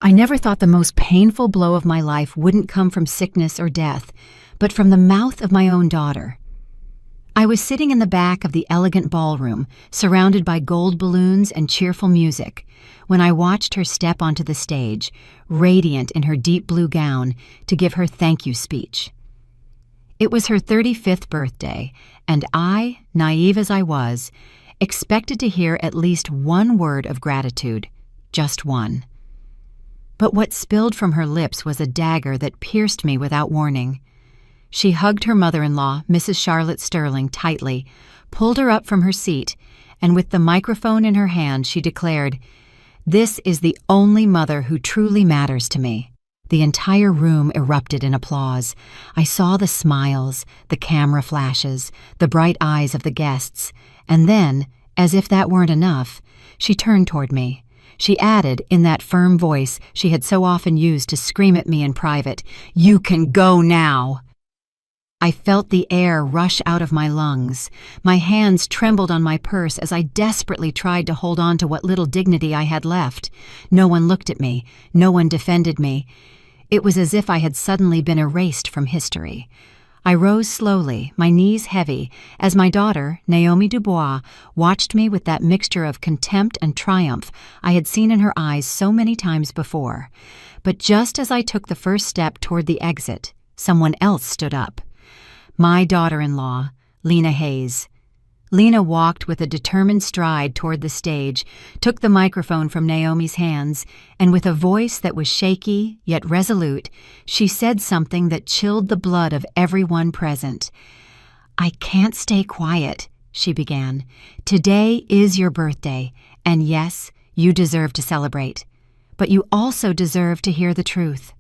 I never thought the most painful blow of my life wouldn't come from sickness or death, but from the mouth of my own daughter. I was sitting in the back of the elegant ballroom, surrounded by gold balloons and cheerful music, when I watched her step onto the stage, radiant in her deep blue gown, to give her thank you speech. It was her 35th birthday, and I, naive as I was, expected to hear at least one word of gratitude, just one. But what spilled from her lips was a dagger that pierced me without warning. She hugged her mother-in-law, Mrs. Charlotte Sterling, tightly, pulled her up from her seat, and with the microphone in her hand, she declared, "This is the only mother who truly matters to me." The entire room erupted in applause. I saw the smiles, the camera flashes, the bright eyes of the guests, and then, as if that weren't enough, she turned toward me. She added, in that firm voice she had so often used to scream at me in private, "You can go now!" I felt the air rush out of my lungs. My hands trembled on my purse as I desperately tried to hold on to what little dignity I had left. No one looked at me. No one defended me. It was as if I had suddenly been erased from history. I rose slowly, my knees heavy, as my daughter, Naomi Dubois, watched me with that mixture of contempt and triumph I had seen in her eyes so many times before. But just as I took the first step toward the exit, someone else stood up. My daughter-in-law, Lena Hayes. Lena walked with a determined stride toward the stage, took the microphone from Naomi's hands, and with a voice that was shaky yet resolute, she said something that chilled the blood of everyone present. "I can't stay quiet," she began. "Today is your birthday, and yes, you deserve to celebrate. But you also deserve to hear the truth."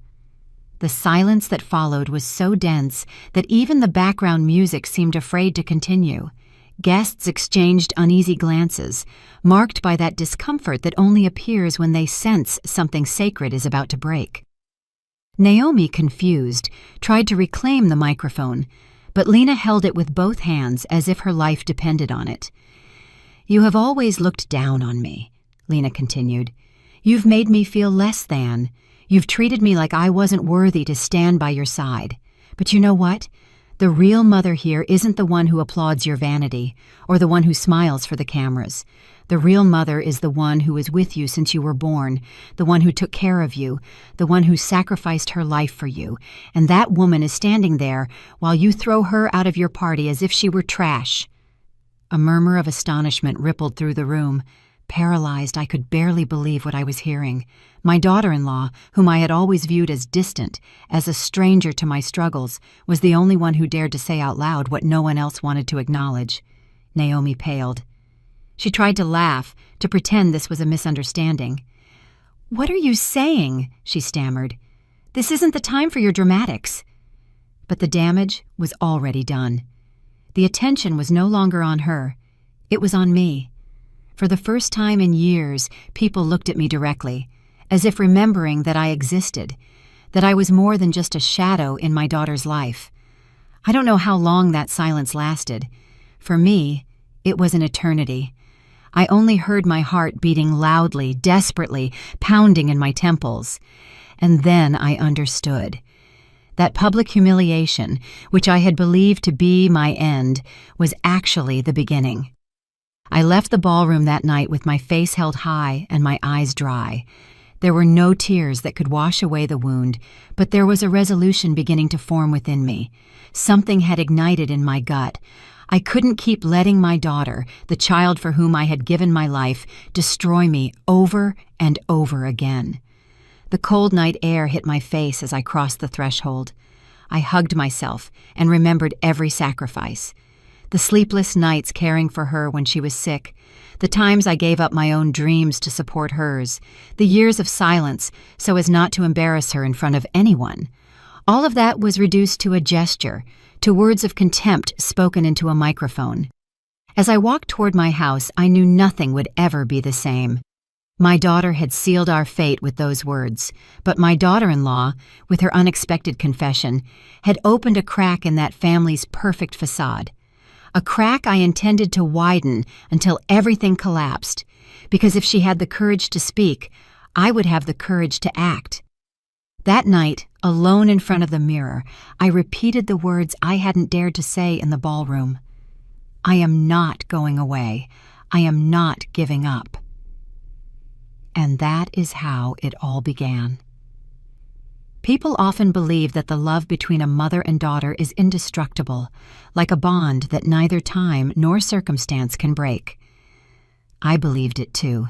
The silence that followed was so dense that even the background music seemed afraid to continue. Guests exchanged uneasy glances, marked by that discomfort that only appears when they sense something sacred is about to break. Naomi, confused, tried to reclaim the microphone, but Lena held it with both hands as if her life depended on it. "You have always looked down on me," Lena continued. "You've made me feel less than. You've treated me like I wasn't worthy to stand by your side. But you know what? The real mother here isn't the one who applauds your vanity, or the one who smiles for the cameras. The real mother is the one who was with you since you were born, the one who took care of you, the one who sacrificed her life for you, and that woman is standing there while you throw her out of your party as if she were trash." A murmur of astonishment rippled through the room. Paralyzed, I could barely believe what I was hearing. My daughter-in-law, whom I had always viewed as distant, as a stranger to my struggles, was the only one who dared to say out loud what no one else wanted to acknowledge. Naomi paled. She tried to laugh, to pretend this was a misunderstanding. "What are you saying?" she stammered. "This isn't the time for your dramatics." But the damage was already done. The attention was no longer on her. It was on me. For the first time in years, people looked at me directly, as if remembering that I existed, that I was more than just a shadow in my daughter's life. I don't know how long that silence lasted. For me, it was an eternity. I only heard my heart beating loudly, desperately, pounding in my temples. And then I understood. That public humiliation, which I had believed to be my end, was actually the beginning. I left the ballroom that night with my face held high and my eyes dry. There were no tears that could wash away the wound, but there was a resolution beginning to form within me. Something had ignited in my gut. I couldn't keep letting my daughter, the child for whom I had given my life, destroy me over and over again. The cold night air hit my face as I crossed the threshold. I hugged myself and remembered every sacrifice. The sleepless nights caring for her when she was sick, the times I gave up my own dreams to support hers, the years of silence so as not to embarrass her in front of anyone. All of that was reduced to a gesture, to words of contempt spoken into a microphone. As I walked toward my house, I knew nothing would ever be the same. My daughter had sealed our fate with those words, but my daughter-in-law, with her unexpected confession, had opened a crack in that family's perfect facade. A crack I intended to widen until everything collapsed, because if she had the courage to speak, I would have the courage to act. That night, alone in front of the mirror, I repeated the words I hadn't dared to say in the ballroom. I am not going away. I am not giving up. And that is how it all began. People often believe that the love between a mother and daughter is indestructible, like a bond that neither time nor circumstance can break. I believed it too.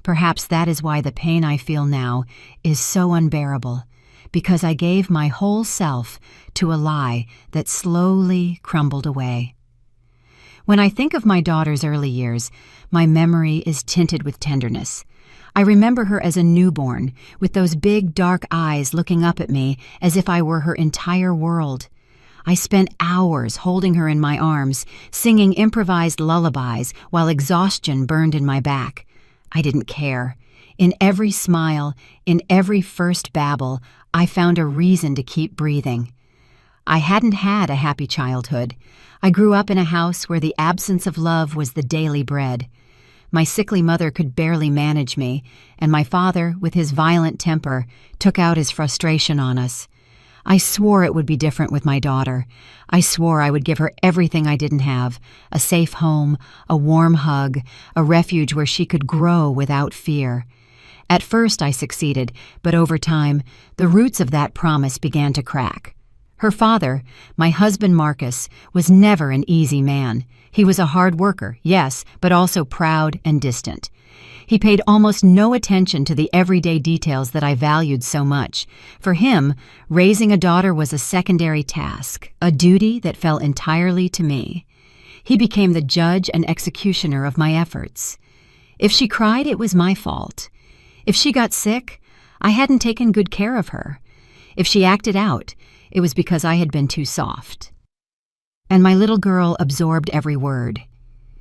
Perhaps that is why the pain I feel now is so unbearable, because I gave my whole self to a lie that slowly crumbled away. When I think of my daughter's early years, my memory is tinted with tenderness. I remember her as a newborn, with those big dark eyes looking up at me as if I were her entire world. I spent hours holding her in my arms, singing improvised lullabies while exhaustion burned in my back. I didn't care. In every smile, in every first babble, I found a reason to keep breathing. I hadn't had a happy childhood. I grew up in a house where the absence of love was the daily bread. My sickly mother could barely manage me, and my father, with his violent temper, took out his frustration on us. I swore it would be different with my daughter. I swore I would give her everything I didn't have, a safe home, a warm hug, a refuge where she could grow without fear. At first I succeeded, but over time, the roots of that promise began to crack. Her father, my husband Marcus, was never an easy man. He was a hard worker, yes, but also proud and distant. He paid almost no attention to the everyday details that I valued so much. For him, raising a daughter was a secondary task, a duty that fell entirely to me. He became the judge and executioner of my efforts. If she cried, it was my fault. If she got sick, I hadn't taken good care of her. If she acted out, it was because I had been too soft. And my little girl absorbed every word.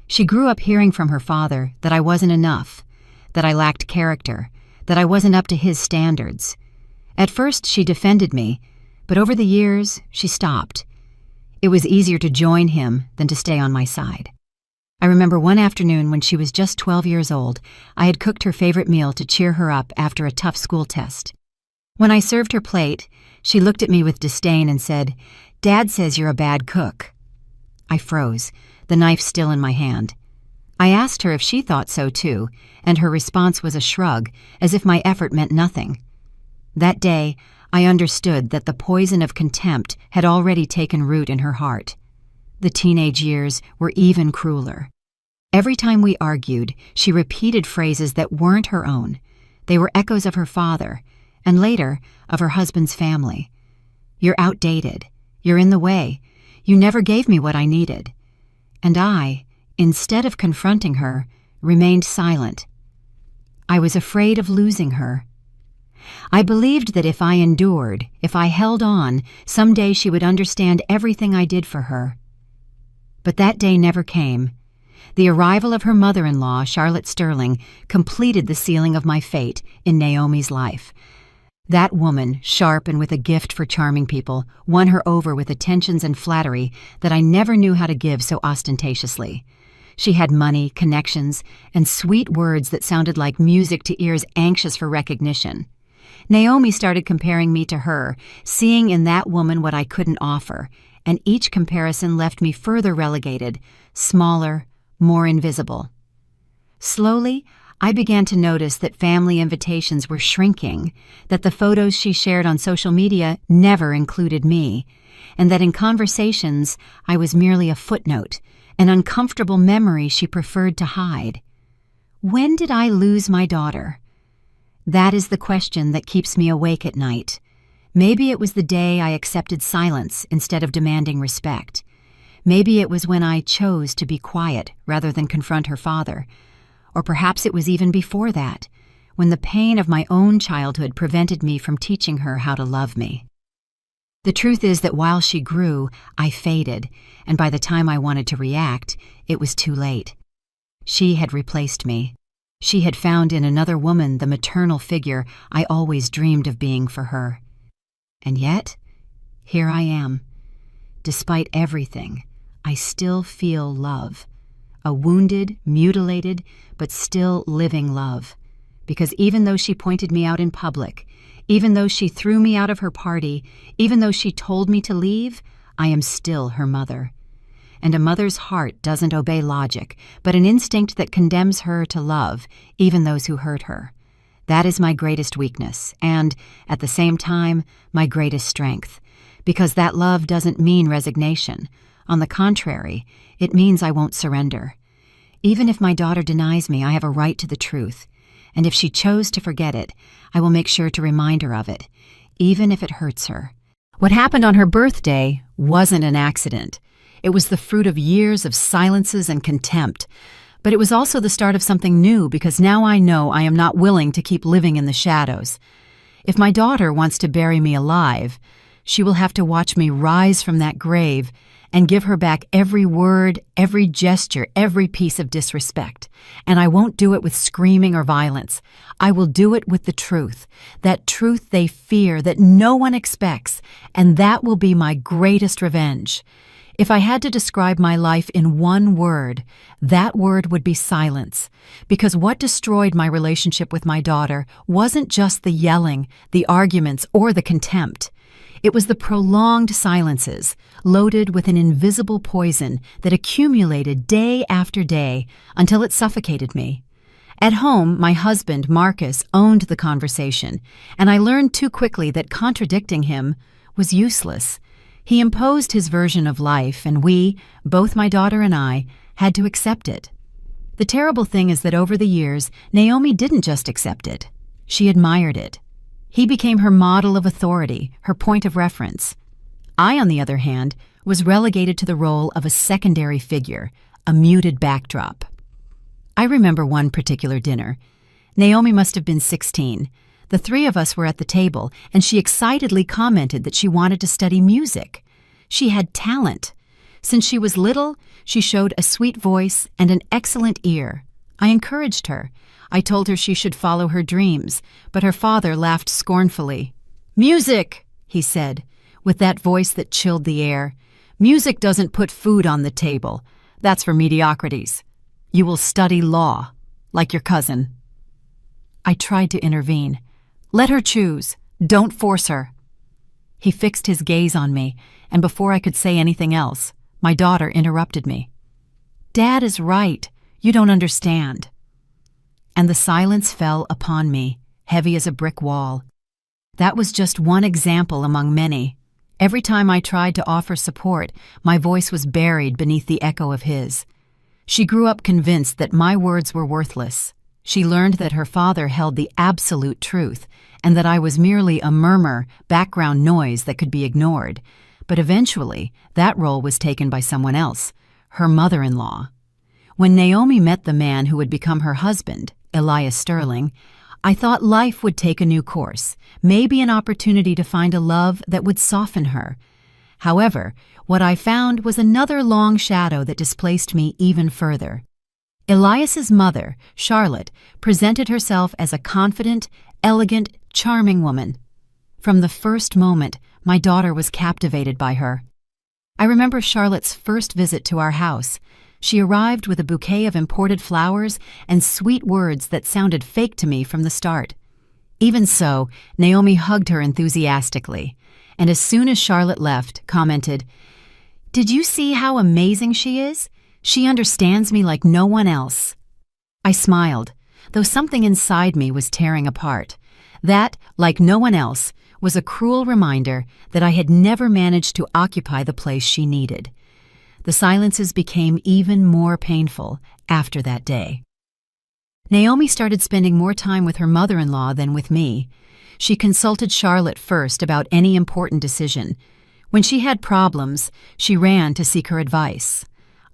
She grew up hearing from her father that I wasn't enough, that I lacked character, that I wasn't up to his standards. At first she defended me, but over the years she stopped. It was easier to join him than to stay on my side. I remember one afternoon when she was just 12 years old, I had cooked her favorite meal to cheer her up after a tough school test. When I served her plate, she looked at me with disdain and said, "Dad says you're a bad cook." I froze, the knife still in my hand. I asked her if she thought so too, and her response was a shrug, as if my effort meant nothing. That day, I understood that the poison of contempt had already taken root in her heart. The teenage years were even crueler. Every time we argued, she repeated phrases that weren't her own. They were echoes of her father, and later, of her husband's family. "You're outdated. You're in the way. You never gave me what I needed." And I, instead of confronting her, remained silent. I was afraid of losing her. I believed that if I endured, if I held on, someday she would understand everything I did for her. But that day never came. The arrival of her mother-in-law, Charlotte Sterling, completed the sealing of my fate in Naomi's life. That woman, sharp and with a gift for charming people, won her over with attentions and flattery that I never knew how to give so ostentatiously. She had money, connections, and sweet words that sounded like music to ears anxious for recognition. Naomi started comparing me to her, seeing in that woman what I couldn't offer, and each comparison left me further relegated, smaller, more invisible. Slowly, I began to notice that family invitations were shrinking, that the photos she shared on social media never included me, and that in conversations I was merely a footnote, an uncomfortable memory she preferred to hide. When did I lose my daughter? That is the question that keeps me awake at night. Maybe it was the day I accepted silence instead of demanding respect. Maybe it was when I chose to be quiet rather than confront her father. Or perhaps it was even before that, when the pain of my own childhood prevented me from teaching her how to love me. The truth is that while she grew, I faded, and by the time I wanted to react, it was too late. She had replaced me. She had found in another woman the maternal figure I always dreamed of being for her. And yet, here I am. Despite everything, I still feel love. A wounded, mutilated, but still living love. because even though she pointed me out in public, even though she threw me out of her party, even though she told me to leave, I am still her mother. And a mother's heart doesn't obey logic, but an instinct that condemns her to love, even those who hurt her. That is my greatest weakness, and, at the same time, my greatest strength, because that love doesn't mean resignation. On the contrary, it means I won't surrender. Even if my daughter denies me, I have a right to the truth, and if she chose to forget it, I will make sure to remind her of it, even if it hurts her. What happened on her birthday wasn't an accident. It was the fruit of years of silences and contempt. But it was also the start of something new, because now I know I am not willing to keep living in the shadows. If my daughter wants to bury me alive, she will have to watch me rise from that grave and give her back every word, every gesture, every piece of disrespect. And I won't do it with screaming or violence. I will do it with the truth, that truth they fear, that no one expects, and that will be my greatest revenge. If I had to describe my life in one word, that word would be silence, because what destroyed my relationship with my daughter wasn't just the yelling, the arguments, or the contempt. It was the prolonged silences, loaded with an invisible poison that accumulated day after day until it suffocated me. At home, my husband, Marcus, owned the conversation, and I learned too quickly that contradicting him was useless. He imposed his version of life, and we, both my daughter and I, had to accept it. The terrible thing is that over the years, Naomi didn't just accept it. She admired it. He became her model of authority, her point of reference. I, on the other hand, was relegated to the role of a secondary figure, a muted backdrop. I remember one particular dinner. Naomi must have been 16. The three of us were at the table, and she excitedly commented that she wanted to study music. She had talent. Since she was little, she showed a sweet voice and an excellent ear. I encouraged her. I told her she should follow her dreams, but her father laughed scornfully. "Music," he said, with that voice that chilled the air. "Music doesn't put food on the table. That's for mediocrities. You will study law, like your cousin." I tried to intervene. "Let her choose. Don't force her." He fixed his gaze on me, and before I could say anything else, my daughter interrupted me. "Dad is right. You don't understand." And the silence fell upon me, heavy as a brick wall. That was just one example among many. Every time I tried to offer support, my voice was buried beneath the echo of his. She grew up convinced that my words were worthless. She learned that her father held the absolute truth, and that I was merely a murmur, background noise that could be ignored. But eventually, that role was taken by someone else, her mother-in-law. When Naomi met the man who would become her husband, Elias Sterling, I thought life would take a new course, maybe an opportunity to find a love that would soften her. However, what I found was another long shadow that displaced me even further. Elias's mother, Charlotte, presented herself as a confident, elegant, charming woman. From the first moment, my daughter was captivated by her. I remember Charlotte's first visit to our house. She arrived with a bouquet of imported flowers and sweet words that sounded fake to me from the start. Even so, Naomi hugged her enthusiastically, and as soon as Charlotte left, commented, "Did you see how amazing she is? She understands me like no one else." I smiled, though something inside me was tearing apart. That, like no one else, was a cruel reminder that I had never managed to occupy the place she needed. The silences became even more painful after that day. Naomi started spending more time with her mother-in-law than with me. She consulted Charlotte first about any important decision. When she had problems, she ran to seek her advice.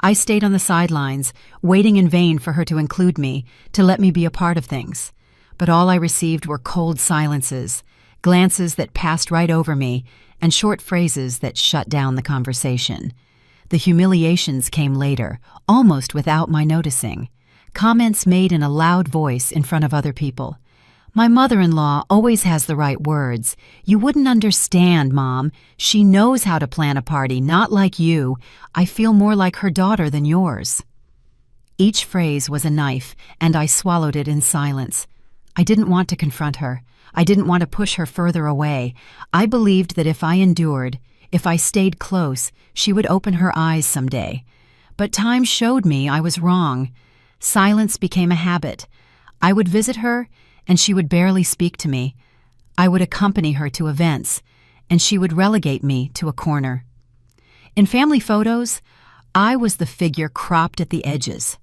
I stayed on the sidelines, waiting in vain for her to include me, to let me be a part of things. But all I received were cold silences, glances that passed right over me, and short phrases that shut down the conversation. The humiliations came later, almost without my noticing. Comments made in a loud voice in front of other people. "My mother-in-law always has the right words. You wouldn't understand, Mom. She knows how to plan a party, not like you. I feel more like her daughter than yours." Each phrase was a knife, and I swallowed it in silence. I didn't want to confront her. I didn't want to push her further away. I believed that if I endured, if I stayed close, she would open her eyes someday. But time showed me I was wrong. Silence became a habit. I would visit her, and she would barely speak to me. I would accompany her to events, and she would relegate me to a corner. In family photos, I was the figure cropped at the edges.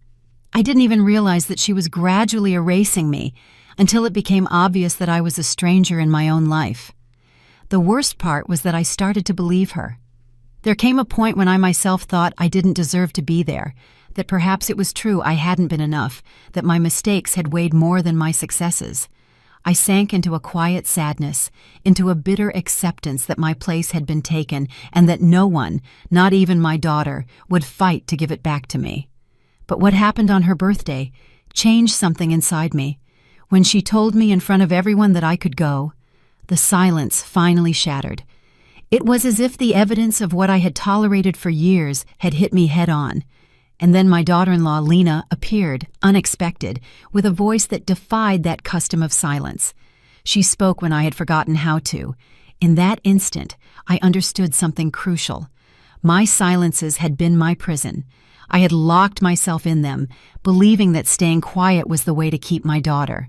I didn't even realize that she was gradually erasing me until it became obvious that I was a stranger in my own life. The worst part was that I started to believe her. There came a point when I myself thought I didn't deserve to be there, that perhaps it was true I hadn't been enough, that my mistakes had weighed more than my successes. I sank into a quiet sadness, into a bitter acceptance that my place had been taken and that no one, not even my daughter, would fight to give it back to me. But what happened on her birthday changed something inside me. When she told me in front of everyone that I could go, the silence finally shattered. It was as if the evidence of what I had tolerated for years had hit me head on. And then my daughter-in-law, Lena, appeared, unexpected, with a voice that defied that custom of silence. She spoke when I had forgotten how to. In that instant, I understood something crucial. My silences had been my prison. I had locked myself in them, believing that staying quiet was the way to keep my daughter.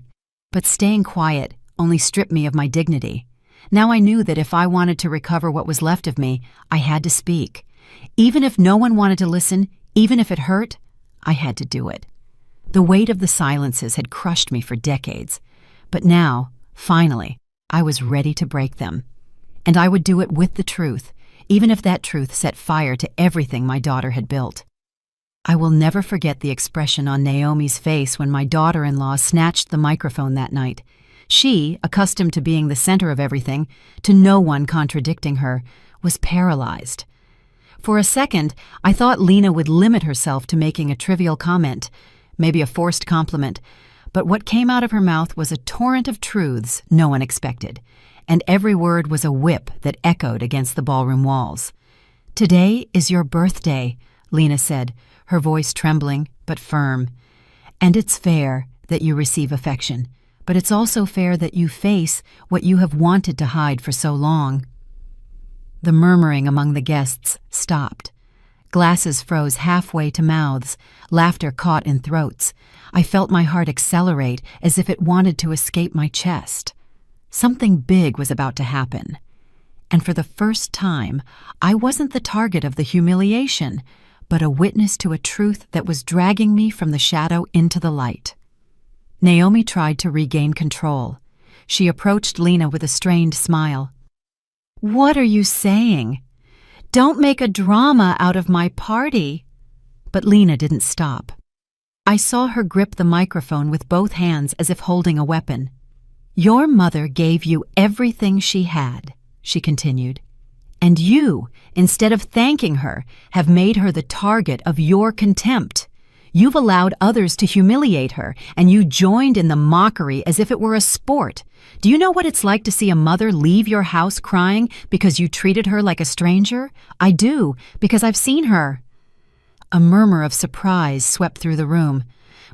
But staying quiet only stripped me of my dignity. Now I knew that if I wanted to recover what was left of me, I had to speak. Even if no one wanted to listen, even if it hurt, I had to do it. The weight of the silences had crushed me for decades, but now, finally, I was ready to break them. And I would do it with the truth, even if that truth set fire to everything my daughter had built. I will never forget the expression on Naomi's face when my daughter-in-law snatched the microphone that night. She, accustomed to being the center of everything, to no one contradicting her, was paralyzed. For a second, I thought Lena would limit herself to making a trivial comment, maybe a forced compliment, but what came out of her mouth was a torrent of truths no one expected, and every word was a whip that echoed against the ballroom walls. "Today is your birthday," Lena said, her voice trembling but firm. "And it's fair that you receive affection, but it's also fair that you face what you have wanted to hide for so long." The murmuring among the guests stopped. Glasses froze halfway to mouths, laughter caught in throats. I felt my heart accelerate as if it wanted to escape my chest. Something big was about to happen. And for the first time, I wasn't the target of the humiliation, but a witness to a truth that was dragging me from the shadow into the light. Naomi tried to regain control. She approached Lena with a strained smile. "What are you saying? Don't make a drama out of my party." But Lena didn't stop. I saw her grip the microphone with both hands as if holding a weapon. "Your mother gave you everything she had," she continued. "And you, instead of thanking her, have made her the target of your contempt. You've allowed others to humiliate her, and you joined in the mockery as if it were a sport. Do you know what it's like to see a mother leave your house crying because you treated her like a stranger? I do, because I've seen her." A murmur of surprise swept through the room.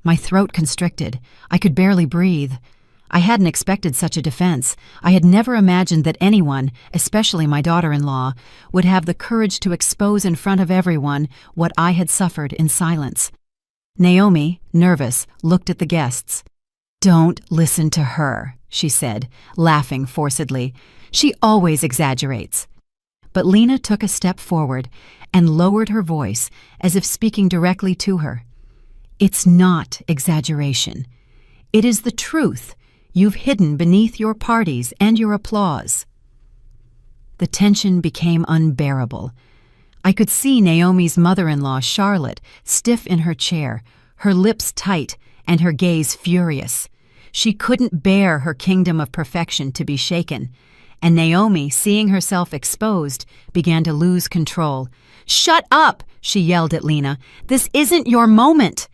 My throat constricted. I could barely breathe. I hadn't expected such a defense. I had never imagined that anyone, especially my daughter-in-law, would have the courage to expose in front of everyone what I had suffered in silence. Naomi, nervous, looked at the guests. "Don't listen to her," she said, laughing forcedly. "She always exaggerates." But Lena took a step forward and lowered her voice as if speaking directly to her. "It's not exaggeration. It is the truth you've hidden beneath your parties and your applause." The tension became unbearable. I could see Naomi's mother-in-law, Charlotte, stiff in her chair, her lips tight and her gaze furious. She couldn't bear her kingdom of perfection to be shaken, and Naomi, seeing herself exposed, began to lose control. "Shut up!" she yelled at Lena. "This isn't your moment!"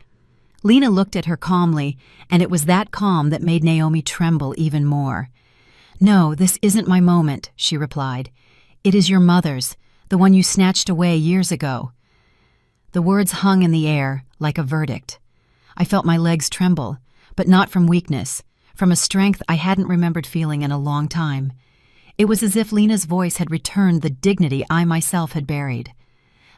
Lena looked at her calmly, and it was that calm that made Naomi tremble even more. "No, this isn't my moment," she replied. "It is your mother's, the one you snatched away years ago." The words hung in the air like a verdict. I felt my legs tremble, but not from weakness, from a strength I hadn't remembered feeling in a long time. It was as if Lena's voice had returned the dignity I myself had buried.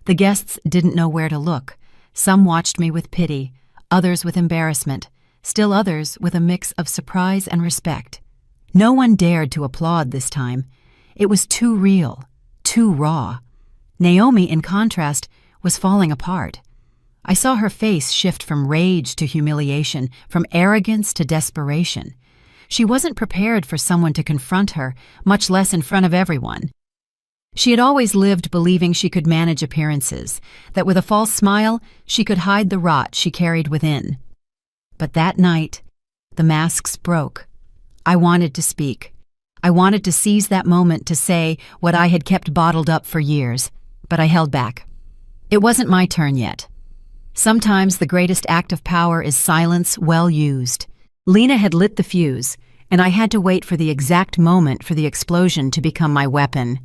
The guests didn't know where to look. Some watched me with pity, others with embarrassment, still others with a mix of surprise and respect. No one dared to applaud this time. It was too real, too raw. Naomi, in contrast, was falling apart. I saw her face shift from rage to humiliation, from arrogance to desperation. She wasn't prepared for someone to confront her, much less in front of everyone. She had always lived believing she could manage appearances, that with a false smile she could hide the rot she carried within. But that night, the masks broke. I wanted to speak. I wanted to seize that moment to say what I had kept bottled up for years, but I held back. It wasn't my turn yet. Sometimes the greatest act of power is silence well used. Lena had lit the fuse, and I had to wait for the exact moment for the explosion to become my weapon.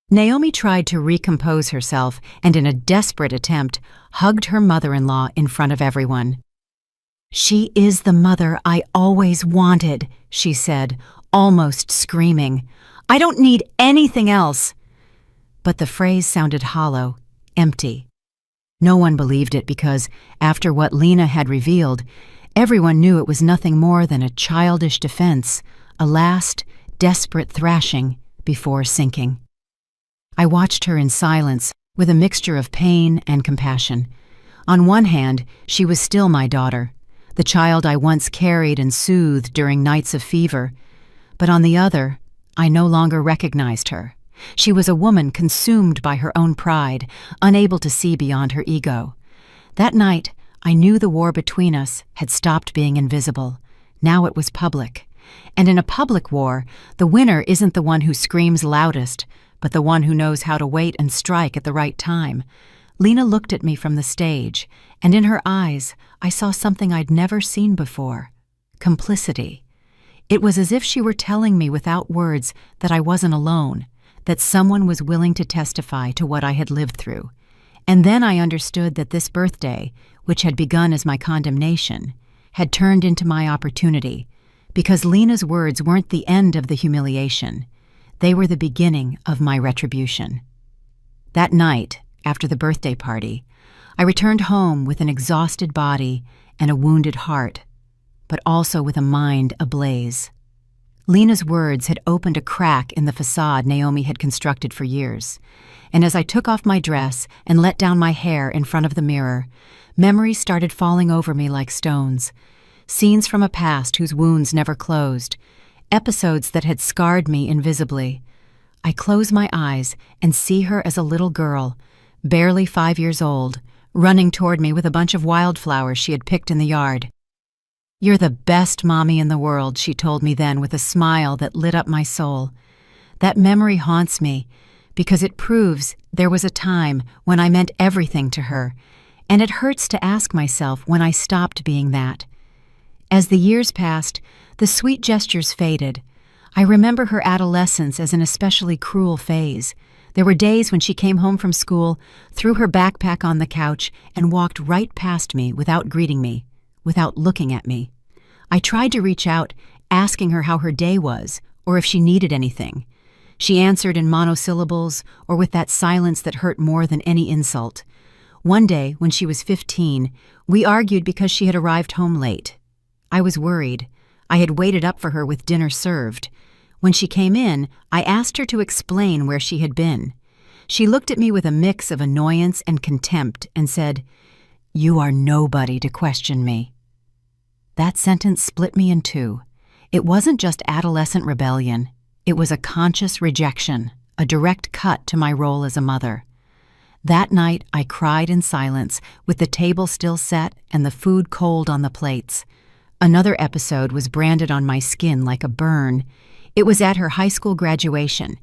Naomi tried to recompose herself and, in a desperate attempt, hugged her mother-in-law in front of everyone. "She is the mother I always wanted," she said, almost screaming. "I don't need anything else." But the phrase sounded hollow, empty. No one believed it because, after what Lena had revealed, everyone knew it was nothing more than a childish defense, a last, desperate thrashing before sinking. I watched her in silence, with a mixture of pain and compassion. On one hand, she was still my daughter, the child I once carried and soothed during nights of fever. But on the other, I no longer recognized her. She was a woman consumed by her own pride, unable to see beyond her ego. That night, I knew the war between us had stopped being invisible. Now it was public. And in a public war, the winner isn't the one who screams loudest, but the one who knows how to wait and strike at the right time. Lena looked at me from the stage, and in her eyes, I saw something I'd never seen before: complicity. It was as if she were telling me without words that I wasn't alone, that someone was willing to testify to what I had lived through. And then I understood that this birthday, which had begun as my condemnation, had turned into my opportunity, because Lena's words weren't the end of the humiliation. They were the beginning of my retribution. That night, after the birthday party, I returned home with an exhausted body and a wounded heart, but also with a mind ablaze. Lena's words had opened a crack in the facade Naomi had constructed for years, and as I took off my dress and let down my hair in front of the mirror, memories started falling over me like stones. Scenes from a past whose wounds never closed, episodes that had scarred me invisibly. I close my eyes and see her as a little girl, barely 5 years old, running toward me with a bunch of wildflowers she had picked in the yard. "You're the best mommy in the world," she told me then with a smile that lit up my soul. That memory haunts me because it proves there was a time when I meant everything to her, and it hurts to ask myself when I stopped being that. As the years passed, the sweet gestures faded. I remember her adolescence as an especially cruel phase. There were days when she came home from school, threw her backpack on the couch, and walked right past me without greeting me, without looking at me. I tried to reach out, asking her how her day was, or if she needed anything. She answered in monosyllables, or with that silence that hurt more than any insult. One day, when she was 15, we argued because she had arrived home late. I was worried. I had waited up for her with dinner served. When she came in, I asked her to explain where she had been. She looked at me with a mix of annoyance and contempt and said, "You are nobody to question me." That sentence split me in two. It wasn't just adolescent rebellion. It was a conscious rejection, a direct cut to my role as a mother. That night, I cried in silence, with the table still set and the food cold on the plates. Another episode was branded on my skin like a burn. It was at her high school graduation.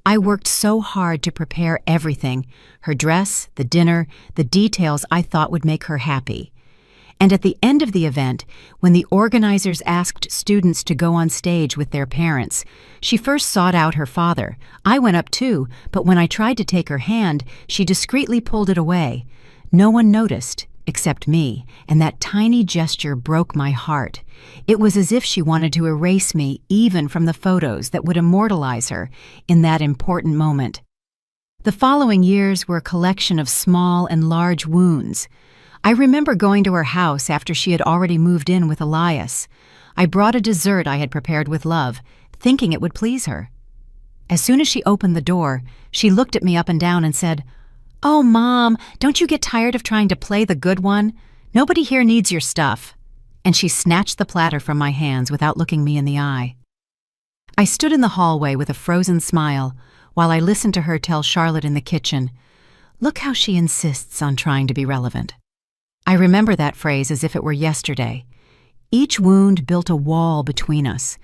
I worked so hard to prepare everything: her dress, the dinner, the details I thought would make her happy. And at the end of the event, when the organizers asked students to go on stage with their parents, she first sought out her father. I went up too, but when I tried to take her hand, she discreetly pulled it away. No one noticed. except me, and that tiny gesture broke my heart. It was as if she wanted to erase me even from the photos that would immortalize her in that important moment. The following years were a collection of small and large wounds. I remember going to her house after she had already moved in with Elias. I brought a dessert I had prepared with love, thinking it would please her. As soon as she opened the door, she looked at me up and down and said, "Oh, Mom, don't you get tired of trying to play the good one? Nobody here needs your stuff." And she snatched the platter from my hands without looking me in the eye. I stood in the hallway with a frozen smile while I listened to her tell Charlotte in the kitchen, "Look how she insists on trying to be relevant." I remember that phrase as if it were yesterday. Each wound built a wall between us.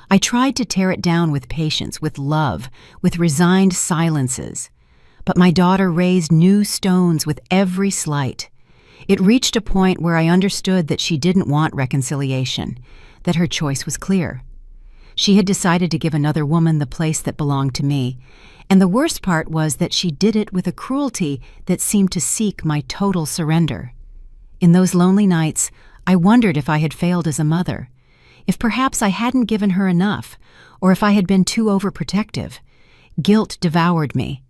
I tried to tear it down with patience, with love, with resigned silences. But my daughter raised new stones with every slight. It reached a point where I understood that she didn't want reconciliation, that her choice was clear. She had decided to give another woman the place that belonged to me, and the worst part was that she did it with a cruelty that seemed to seek my total surrender. In those lonely nights, I wondered if I had failed as a mother, if perhaps I hadn't given her enough, or if I had been too overprotective. Guilt devoured me.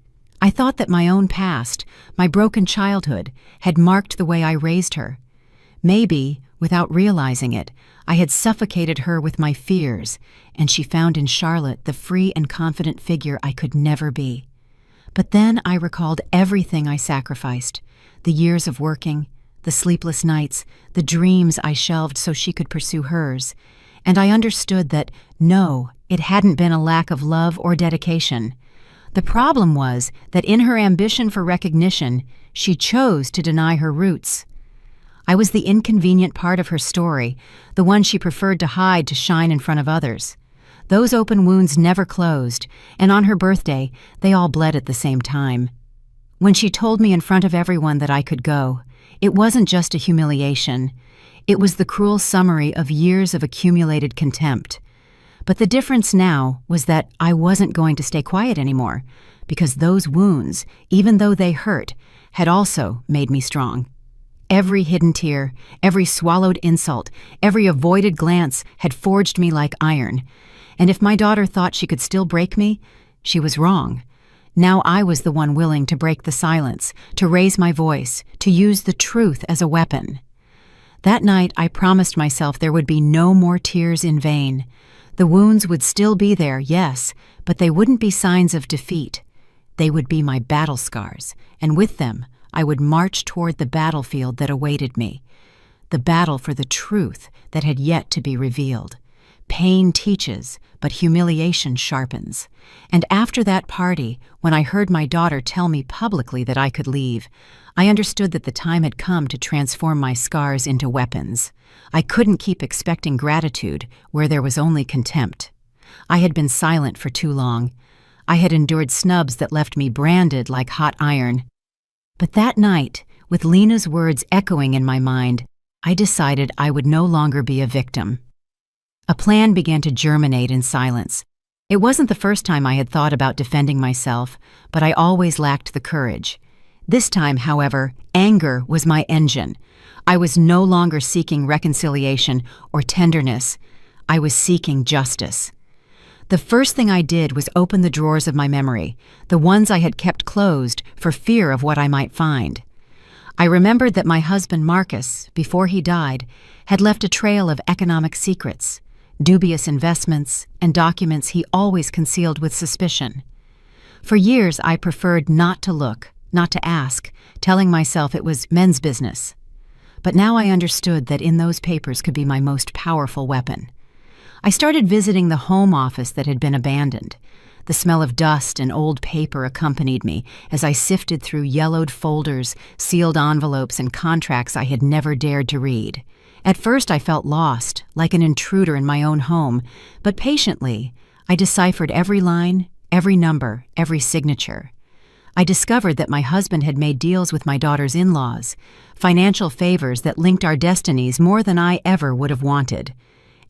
I thought that my own past, my broken childhood, had marked the way I raised her. Maybe, without realizing it, I had suffocated her with my fears, and she found in Charlotte the free and confident figure I could never be. But then I recalled everything I sacrificed, the years of working, the sleepless nights, the dreams I shelved so she could pursue hers, and I understood that, no, it hadn't been a lack of love or dedication. The problem was that in her ambition for recognition, she chose to deny her roots. I was the inconvenient part of her story, the one she preferred to hide to shine in front of others. Those open wounds never closed, and on her birthday, they all bled at the same time. When she told me in front of everyone that I could go, it wasn't just a humiliation. It was the cruel summary of years of accumulated contempt. But the difference now was that I wasn't going to stay quiet anymore, because those wounds, even though they hurt, had also made me strong. Every hidden tear, every swallowed insult, every avoided glance had forged me like iron. And if my daughter thought she could still break me, she was wrong. Now I was the one willing to break the silence, to raise my voice, to use the truth as a weapon. That night I promised myself there would be no more tears in vain. The wounds would still be there, yes, but they wouldn't be signs of defeat. They would be my battle scars, and with them I would march toward the battlefield that awaited me, the battle for the truth that had yet to be revealed. Pain teaches, but humiliation sharpens. And after that party, when I heard my daughter tell me publicly that I could leave, I understood that the time had come to transform my scars into weapons. I couldn't keep expecting gratitude where there was only contempt. I had been silent for too long. I had endured snubs that left me branded like hot iron. But that night, with Lena's words echoing in my mind, I decided I would no longer be a victim. A plan began to germinate in silence. It wasn't the first time I had thought about defending myself, but I always lacked the courage. This time, however, anger was my engine. I was no longer seeking reconciliation or tenderness. I was seeking justice. The first thing I did was open the drawers of my memory, the ones I had kept closed for fear of what I might find. I remembered that my husband Marcus, before he died, had left a trail of economic secrets, dubious investments, and documents he always concealed with suspicion. For years I preferred not to look, not to ask, telling myself it was men's business. But now I understood that in those papers could be my most powerful weapon. I started visiting the home office that had been abandoned. The smell of dust and old paper accompanied me as I sifted through yellowed folders, sealed envelopes, and contracts I had never dared to read. At first I felt lost, like an intruder in my own home, but patiently, I deciphered every line, every number, every signature. I discovered that my husband had made deals with my daughter's in-laws, financial favors that linked our destinies more than I ever would have wanted.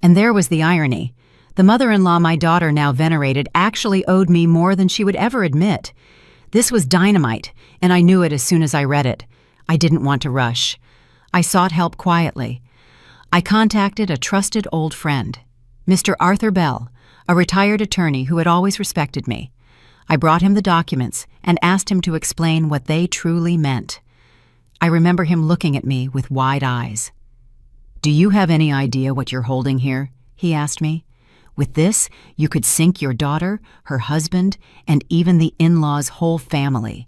And there was the irony. The mother-in-law my daughter now venerated actually owed me more than she would ever admit. This was dynamite, and I knew it as soon as I read it. I didn't want to rush. I sought help quietly. I contacted a trusted old friend, Mr. Arthur Bell, a retired attorney who had always respected me. I brought him the documents and asked him to explain what they truly meant. I remember him looking at me with wide eyes. "Do you have any idea what you're holding here?" he asked me. "With this, you could sink your daughter, her husband, and even the in-laws' whole family."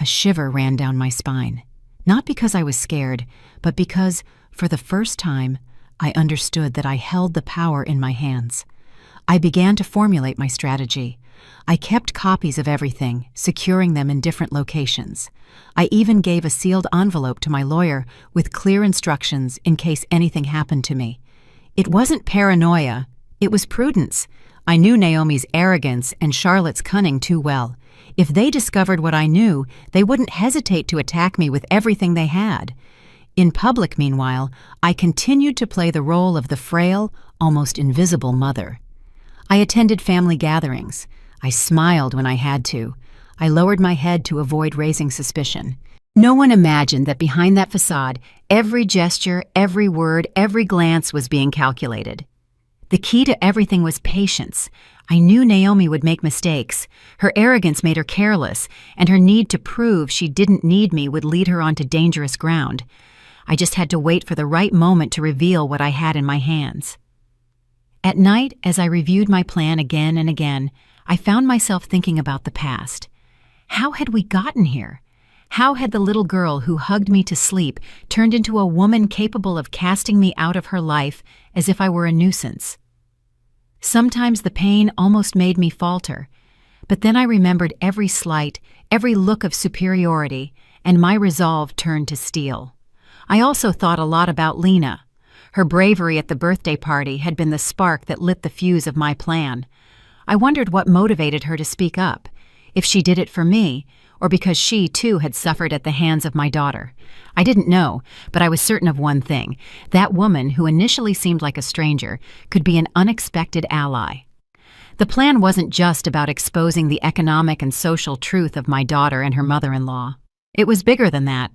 A shiver ran down my spine, not because I was scared, but because, for the first time, I understood that I held the power in my hands. I began to formulate my strategy. I kept copies of everything, securing them in different locations. I even gave a sealed envelope to my lawyer with clear instructions in case anything happened to me. It wasn't paranoia, it was prudence. I knew Naomi's arrogance and Charlotte's cunning too well. If they discovered what I knew, they wouldn't hesitate to attack me with everything they had. In public, meanwhile, I continued to play the role of the frail, almost invisible mother. I attended family gatherings. I smiled when I had to. I lowered my head to avoid raising suspicion. No one imagined that behind that facade, every gesture, every word, every glance was being calculated. The key to everything was patience. I knew Naomi would make mistakes. Her arrogance made her careless, and her need to prove she didn't need me would lead her onto dangerous ground. I just had to wait for the right moment to reveal what I had in my hands. At night, as I reviewed my plan again and again, I found myself thinking about the past. How had we gotten here? How had the little girl who hugged me to sleep turned into a woman capable of casting me out of her life as if I were a nuisance? Sometimes the pain almost made me falter, but then I remembered every slight, every look of superiority, and my resolve turned to steel. I also thought a lot about Lena. Her bravery at the birthday party had been the spark that lit the fuse of my plan. I wondered what motivated her to speak up, if she did it for me, or because she, too, had suffered at the hands of my daughter. I didn't know, but I was certain of one thing. That woman, who initially seemed like a stranger, could be an unexpected ally. The plan wasn't just about exposing the economic and social truth of my daughter and her mother-in-law. It was bigger than that.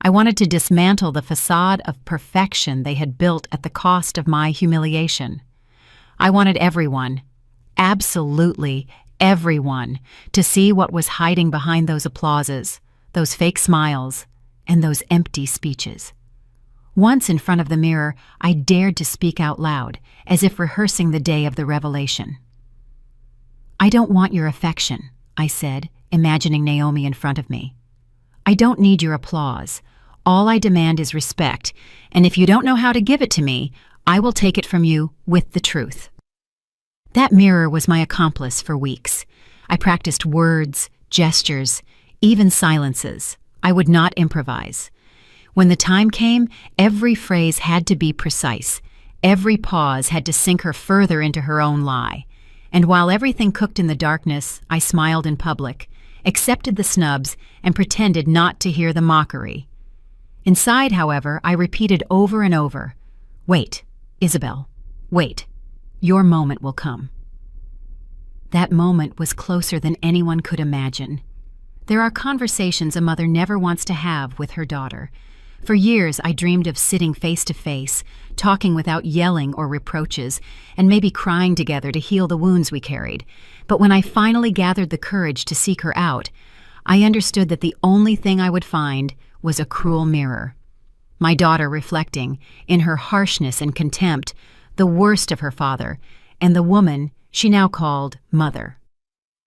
I wanted to dismantle the facade of perfection they had built at the cost of my humiliation. I wanted everyone, absolutely everyone, to see what was hiding behind those applauses, those fake smiles, and those empty speeches. Once in front of the mirror, I dared to speak out loud, as if rehearsing the day of the revelation. "I don't want your affection," I said, imagining Naomi in front of me. "I don't need your applause. All I demand is respect, and if you don't know how to give it to me, I will take it from you with the truth." That mirror was my accomplice for weeks. I practiced words, gestures, even silences. I would not improvise. When the time came, every phrase had to be precise. Every pause had to sink her further into her own lie. And while everything cooked in the darkness, I smiled in public, accepted the snubs, and pretended not to hear the mockery. Inside, however, I repeated over and over, "Wait, Isabel, wait. Your moment will come." That moment was closer than anyone could imagine. There are conversations a mother never wants to have with her daughter. For years, I dreamed of sitting face to face, talking without yelling or reproaches, and maybe crying together to heal the wounds we carried. But when I finally gathered the courage to seek her out, I understood that the only thing I would find was a cruel mirror. My daughter reflecting, in her harshness and contempt, the worst of her father, and the woman she now called Mother.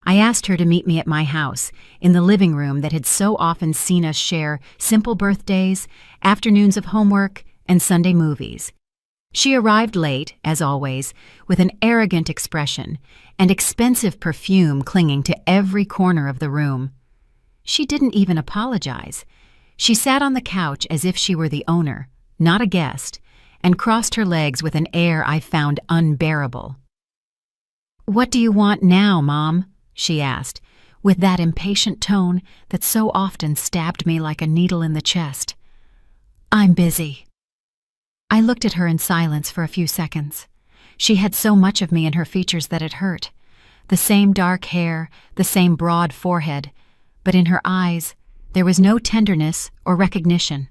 I asked her to meet me at my house, in the living room that had so often seen us share simple birthdays, afternoons of homework, and Sunday movies. She arrived late, as always, with an arrogant expression and expensive perfume clinging to every corner of the room. She didn't even apologize. She sat on the couch as if she were the owner, not a guest, and crossed her legs with an air I found unbearable. "What do you want now, Mom?" she asked, with that impatient tone that so often stabbed me like a needle in the chest. "I'm busy." I looked at her in silence for a few seconds. She had so much of me in her features that it hurt. The same dark hair, the same broad forehead, but in her eyes there was no tenderness or recognition,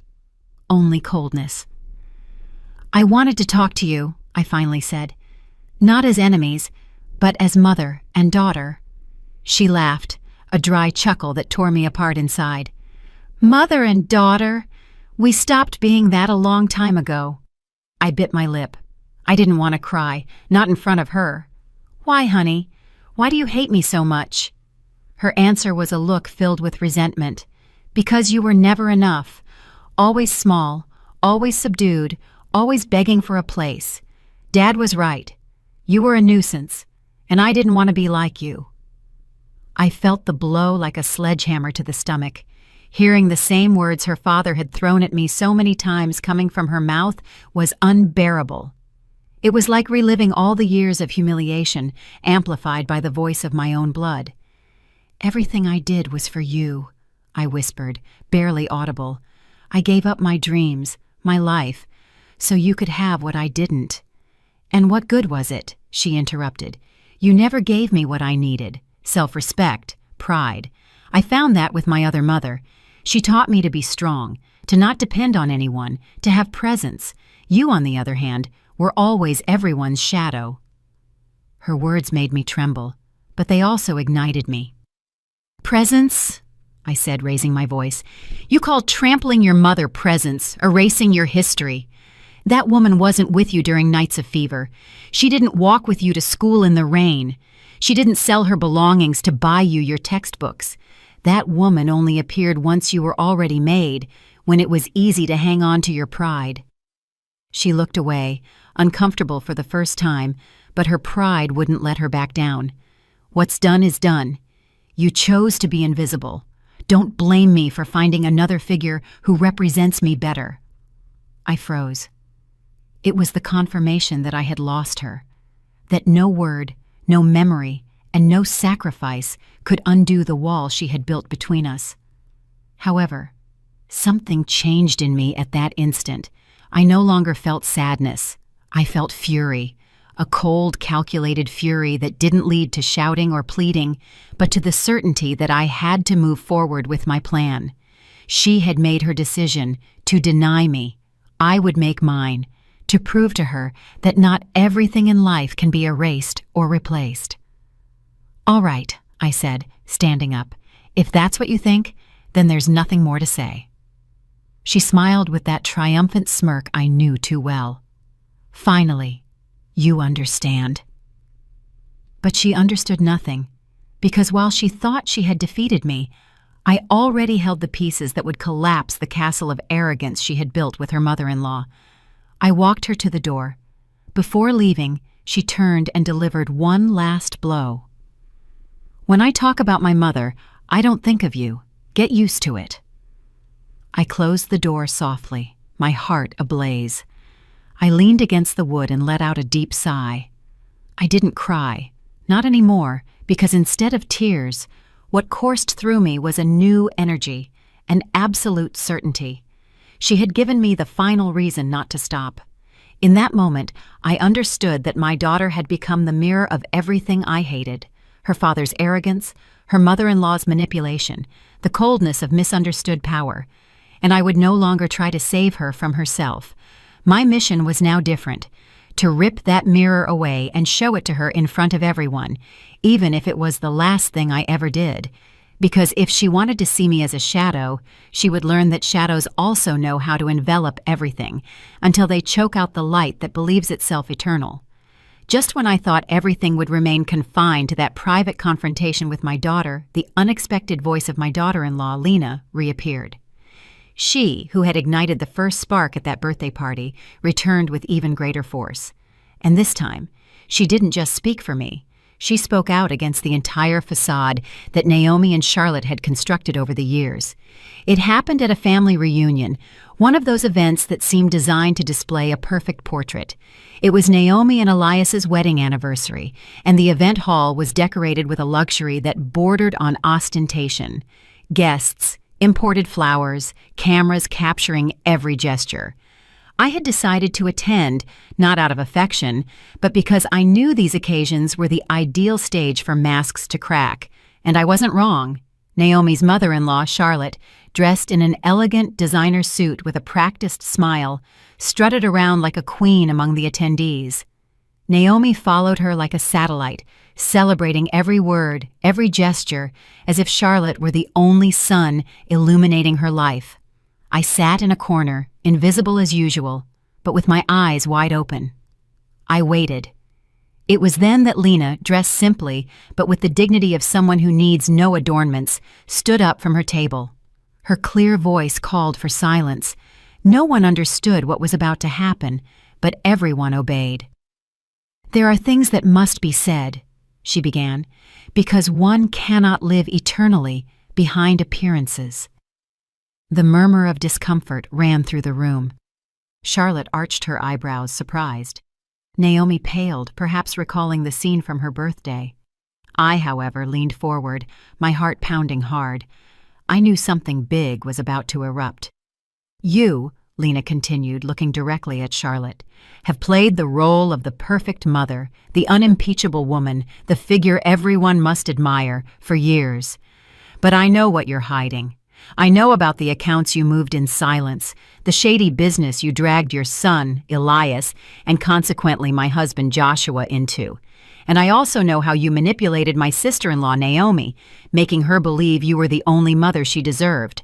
only coldness. "I wanted to talk to you," I finally said. "Not as enemies, but as mother and daughter." She laughed, a dry chuckle that tore me apart inside. "Mother and daughter? We stopped being that a long time ago." I bit my lip. I didn't want to cry, not in front of her. "Why, honey? Why do you hate me so much?" Her answer was a look filled with resentment. "Because you were never enough. Always small, always subdued, always begging for a place. Dad was right. You were a nuisance, and I didn't want to be like you." I felt the blow like a sledgehammer to the stomach. Hearing the same words her father had thrown at me so many times coming from her mouth was unbearable. It was like reliving all the years of humiliation, amplified by the voice of my own blood. "Everything I did was for you," I whispered, barely audible. "I gave up my dreams, my life, so you could have what I didn't." "And what good was it?" she interrupted. "You never gave me what I needed. Self-respect, pride. I found that with my other mother. She taught me to be strong, to not depend on anyone, to have presence. You, on the other hand, were always everyone's shadow." Her words made me tremble, but they also ignited me. "Presence?" I said, raising my voice. "You call trampling your mother presence, erasing your history. That woman wasn't with you during nights of fever. She didn't walk with you to school in the rain. She didn't sell her belongings to buy you your textbooks. That woman only appeared once you were already made, when it was easy to hang on to your pride." She looked away, uncomfortable for the first time, but her pride wouldn't let her back down. "What's done is done. You chose to be invisible. Don't blame me for finding another figure who represents me better." I froze. It was the confirmation that I had lost her, that no word, no memory, and no sacrifice could undo the wall she had built between us. However, something changed in me at that instant. I no longer felt sadness. I felt fury, a cold, calculated fury that didn't lead to shouting or pleading, but to the certainty that I had to move forward with my plan. She had made her decision to deny me. I would make mine, to prove to her that not everything in life can be erased or replaced. "All right," I said, standing up. "If that's what you think, then there's nothing more to say." She smiled with that triumphant smirk I knew too well. "Finally, you understand." But she understood nothing, because while she thought she had defeated me, I already held the pieces that would collapse the castle of arrogance she had built with her mother-in-law. I walked her to the door. Before leaving, she turned and delivered one last blow. "When I talk about my mother, I don't think of you. Get used to it." I closed the door softly, my heart ablaze. I leaned against the wood and let out a deep sigh. I didn't cry, not anymore, because instead of tears, what coursed through me was a new energy, an absolute certainty. She had given me the final reason not to stop. In that moment, I understood that my daughter had become the mirror of everything I hated. Her father's arrogance, her mother-in-law's manipulation, the coldness of misunderstood power, and I would no longer try to save her from herself. My mission was now different, to rip that mirror away and show it to her in front of everyone, even if it was the last thing I ever did. Because if she wanted to see me as a shadow, she would learn that shadows also know how to envelop everything, until they choke out the light that believes itself eternal. Just when I thought everything would remain confined to that private confrontation with my daughter, the unexpected voice of my daughter-in-law, Lena, reappeared. She, who had ignited the first spark at that birthday party, returned with even greater force. And this time, she didn't just speak for me. She spoke out against the entire facade that Naomi and Charlotte had constructed over the years. It happened at a family reunion, one of those events that seemed designed to display a perfect portrait. It was Naomi and Elias's wedding anniversary, and the event hall was decorated with a luxury that bordered on ostentation. Guests, imported flowers, cameras capturing every gesture. I had decided to attend, not out of affection, but because I knew these occasions were the ideal stage for masks to crack. And I wasn't wrong. Naomi's mother-in-law, Charlotte, dressed in an elegant designer suit with a practiced smile, strutted around like a queen among the attendees. Naomi followed her like a satellite, celebrating every word, every gesture, as if Charlotte were the only sun illuminating her life. I sat in a corner, invisible as usual, but with my eyes wide open. I waited. It was then that Lena, dressed simply, but with the dignity of someone who needs no adornments, stood up from her table. Her clear voice called for silence. No one understood what was about to happen, but everyone obeyed. "There are things that must be said," she began, "because one cannot live eternally behind appearances." The murmur of discomfort ran through the room. Charlotte arched her eyebrows, surprised. Naomi paled, perhaps recalling the scene from her birthday. I, however, leaned forward, my heart pounding hard. I knew something big was about to erupt. "You," Lena continued, looking directly at Charlotte, "have played the role of the perfect mother, the unimpeachable woman, the figure everyone must admire, for years. But I know what you're hiding. I know about the accounts you moved in silence, the shady business you dragged your son, Elias, and consequently my husband Joshua into. And I also know how you manipulated my sister-in-law Naomi, making her believe you were the only mother she deserved."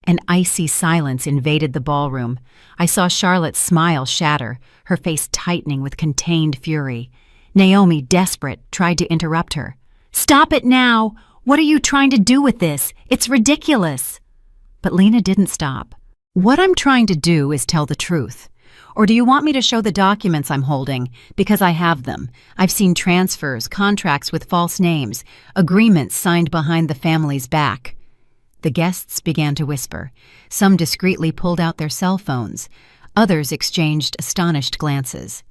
An icy silence invaded the ballroom. I saw Charlotte's smile shatter, her face tightening with contained fury. Naomi, desperate, tried to interrupt her. "Stop it now! What are you trying to do with this? It's ridiculous!" But Lena didn't stop. "What I'm trying to do is tell the truth. Or do you want me to show the documents I'm holding? Because I have them. I've seen transfers, contracts with false names, agreements signed behind the family's back." The guests began to whisper. Some discreetly pulled out their cell phones. Others exchanged astonished glances.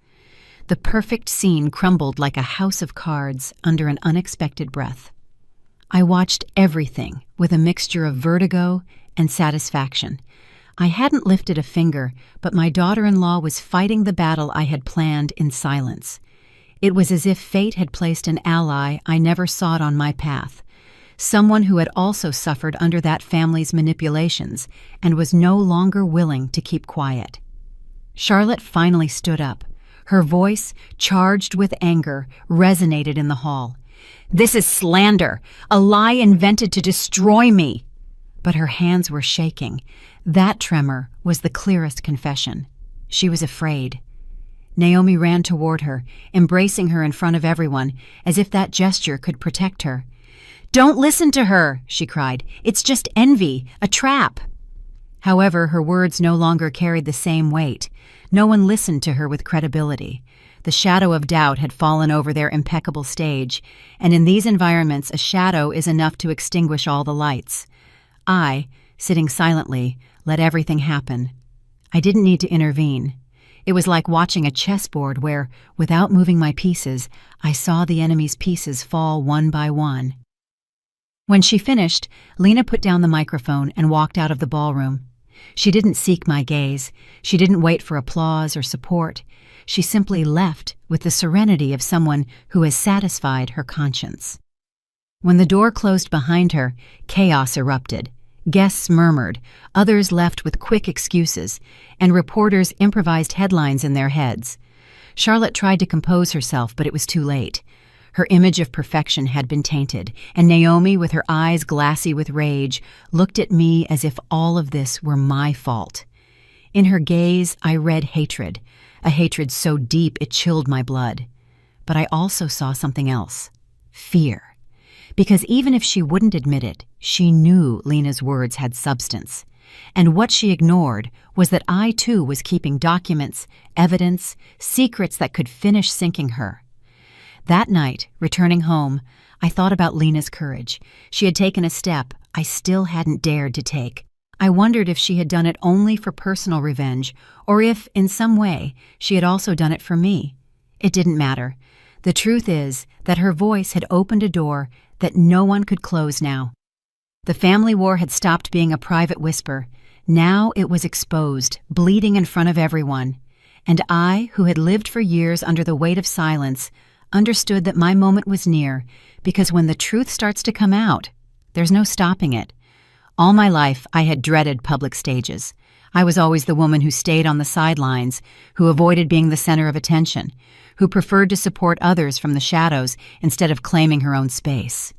The perfect scene crumbled like a house of cards under an unexpected breath. I watched everything with a mixture of vertigo and satisfaction. I hadn't lifted a finger, but my daughter-in-law was fighting the battle I had planned in silence. It was as if fate had placed an ally I never sought on my path. Someone who had also suffered under that family's manipulations and was no longer willing to keep quiet. Charlotte finally stood up. Her voice, charged with anger, resonated in the hall. "This is slander, a lie invented to destroy me." But her hands were shaking. That tremor was the clearest confession. She was afraid. Naomi ran toward her, embracing her in front of everyone, as if that gesture could protect her. "Don't listen to her," she cried. "It's just envy, a trap." However, her words no longer carried the same weight. No one listened to her with credibility. The shadow of doubt had fallen over their impeccable stage, and in these environments a shadow is enough to extinguish all the lights. I, sitting silently, let everything happen. I didn't need to intervene. It was like watching a chessboard where, without moving my pieces, I saw the enemy's pieces fall one by one. When she finished, Lena put down the microphone and walked out of the ballroom. She didn't seek my gaze. She didn't wait for applause or support. She simply left with the serenity of someone who has satisfied her conscience. When the door closed behind her, chaos erupted. Guests murmured, others left with quick excuses, and reporters improvised headlines in their heads. Charlotte tried to compose herself, but it was too late. Her image of perfection had been tainted, and Naomi, with her eyes glassy with rage, looked at me as if all of this were my fault. In her gaze, I read hatred, a hatred so deep it chilled my blood. But I also saw something else, fear. Because even if she wouldn't admit it, she knew Lena's words had substance. And what she ignored was that I too was keeping documents, evidence, secrets that could finish sinking her. That night, returning home, I thought about Lena's courage. She had taken a step I still hadn't dared to take. I wondered if she had done it only for personal revenge, or if, in some way, she had also done it for me. It didn't matter. The truth is that her voice had opened a door that no one could close now. The family war had stopped being a private whisper. Now it was exposed, bleeding in front of everyone. And I, who had lived for years under the weight of silence, understood that my moment was near, because when the truth starts to come out, there's no stopping it. All my life, I had dreaded public stages. I was always the woman who stayed on the sidelines, who avoided being the center of attention, who preferred to support others from the shadows instead of claiming her own space.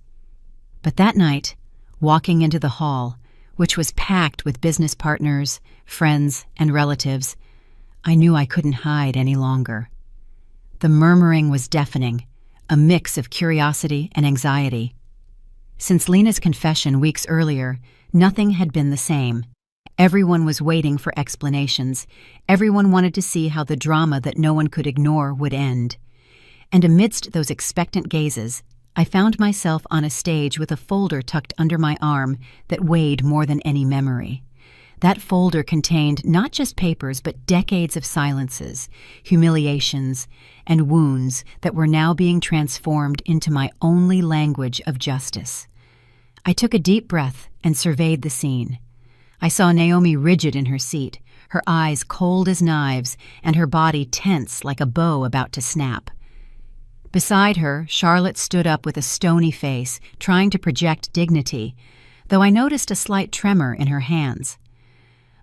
But that night, walking into the hall, which was packed with business partners, friends, and relatives, I knew I couldn't hide any longer. The murmuring was deafening, a mix of curiosity and anxiety. Since Lena's confession weeks earlier, nothing had been the same. Everyone was waiting for explanations. Everyone wanted to see how the drama that no one could ignore would end. And amidst those expectant gazes, I found myself on a stage with a folder tucked under my arm that weighed more than any memory. That folder contained not just papers, but decades of silences, humiliations, and wounds that were now being transformed into my only language of justice. I took a deep breath and surveyed the scene. I saw Naomi rigid in her seat, her eyes cold as knives, and her body tense like a bow about to snap. Beside her, Charlotte stood up with a stony face, trying to project dignity, though I noticed a slight tremor in her hands.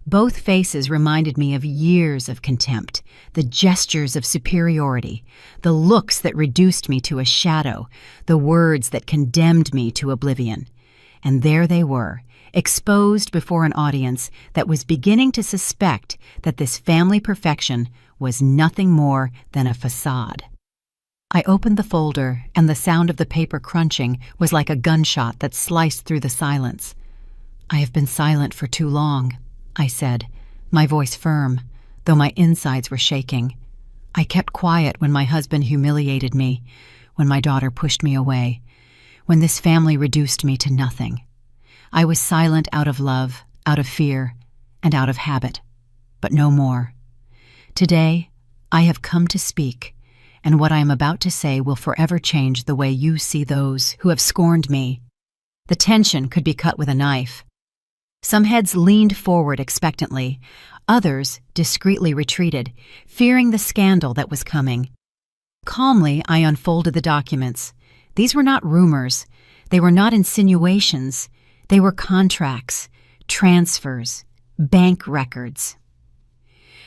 Both faces reminded me of years of contempt, the gestures of superiority, the looks that reduced me to a shadow, the words that condemned me to oblivion. And there they were, exposed before an audience that was beginning to suspect that this family perfection was nothing more than a facade. I opened the folder, and the sound of the paper crunching was like a gunshot that sliced through the silence. "I have been silent for too long," I said, my voice firm, though my insides were shaking. I kept quiet when my husband humiliated me, when my daughter pushed me away, when this family reduced me to nothing. I was silent out of love, out of fear, and out of habit, but no more. Today, I have come to speak, and what I am about to say will forever change the way you see those who have scorned me. The tension could be cut with a knife. Some heads leaned forward expectantly. Others discreetly retreated, fearing the scandal that was coming. Calmly, I unfolded the documents. These were not rumors. They were not insinuations. They were contracts, transfers, bank records.